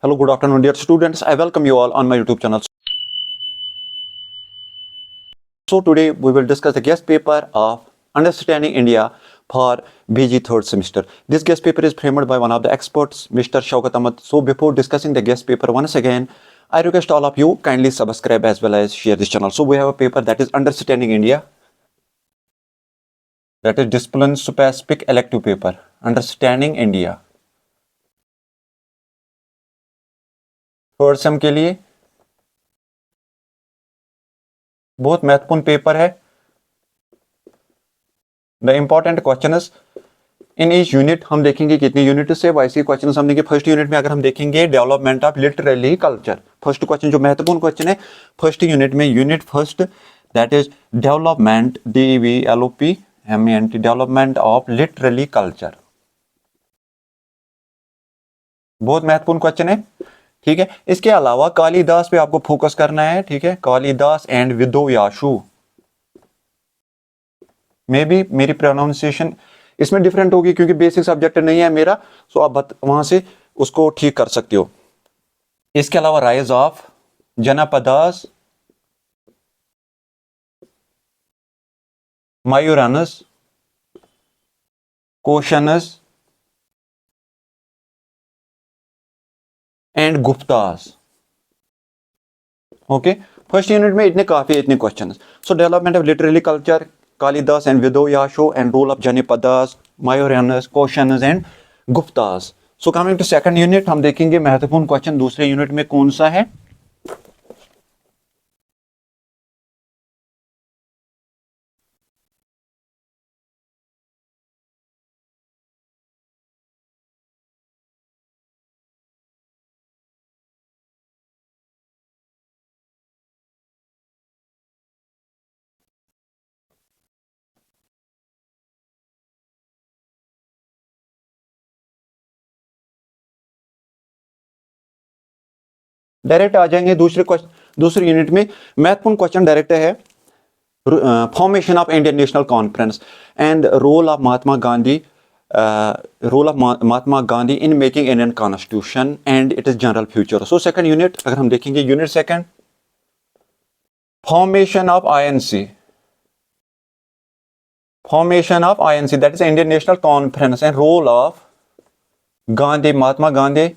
Hello, good afternoon, dear students. I welcome you all on my YouTube channel. So today we will discuss the guest paper of Understanding India for BG third semester. This guest paper is framed by one of the experts, Mr. Shaukat Ahmed. So before discussing the guest paper once again, I request all of you kindly subscribe as well as share this channel. So we have a paper that is Understanding India. That is discipline specific elective paper. Understanding India. Third same के लिए बहुत महत्वपूर्ण paper है. The important question in each unit हम देखेंगे कितनी unit से वैसे क्वेश्चन हम देखेंगे. फर्स्ट यूनिट में अगर हम देखेंगे development of literary culture. First question जो महत्वपूर्ण क्वेश्चन है फर्स्ट यूनिट में, unit first that is development DEVLOPMENT development of literary culture. बहुत महत्वपूर्ण क्वेश्चन है. ठीक है. इसके अलावा कालिदास पे आपको फोकस करना है. ठीक है. कालिदास एंड विदोयाशु में भी मेरी प्रोनाउंसिएशन इसमें डिफरेंट होगी क्योंकि बेसिक सब्जेक्ट नहीं है मेरा. सो आप वहां से उसको ठीक कर सकते हो. इसके अलावा rise of Janapadas, Mauryans, Kushanas and Guptas. Okay. First unit में इतने question. So development of literary culture, Kalidas and विदोयाशु and role of Janapadas, Mauryans, Kushanas and Guptas. So coming to second unit हम देखेंगे महत्वपूर्ण क्वेश्चन दूसरे यूनिट में कौन सा है. डायरेक्ट आ जाएंगे दूसरे यूनिट में. महत्वपूर्ण क्वेश्चन डायरेक्ट है formation of Indian national conference and role of Mahatma Gandhi in making Indian constitution and it is general future. So second unit अगर हम देखेंगे unit second formation of INC that is Indian national conference and role of Mahatma Gandhi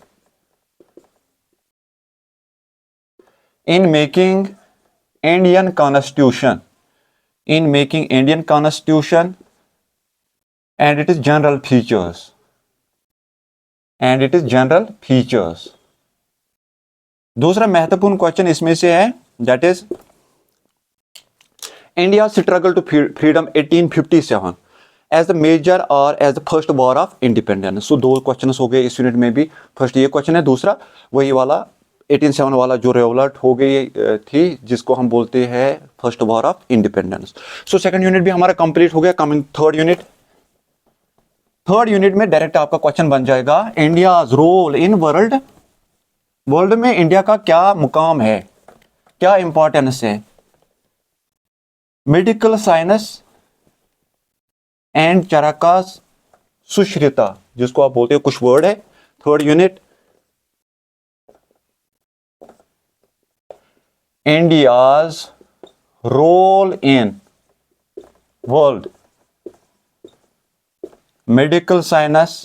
in making Indian constitution and it is general features. दूसरा महत्वपूर्ण question इसमें से है that is India struggle to freedom 1857 as the major और as the first war of independence. So दो question हो गए इस यूनिट में भी. फर्स्ट ये क्वेश्चन है, दूसरा वही वाला 1857 वाला जो रेवलट हो गई थी जिसको हम बोलते हैं first war of independence. So second unit भी हमारा कंप्लीट हो गया. कमिंग थर्ड यूनिट में डायरेक्ट आपका क्वेश्चन बन जाएगा इंडियाज रोल इन वर्ल्ड में इंडिया का क्या मुकाम है, क्या इंपॉर्टेंस है. Medical science and Charakas Sushruta जिसको आप बोलते हो कुछ वर्ड है. Third unit India's role in world medical science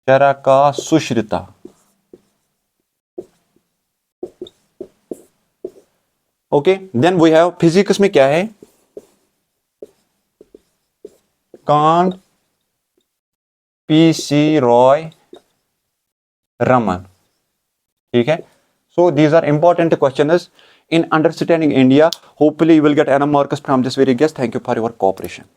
Charaka Sushruta. Okay. Then we have physics में क्या है कांट, PC रॉय, Raman. ठीक है. So these are important questions in understanding India. Hopefully you will get enough marks from this very guest. Thank you for your cooperation.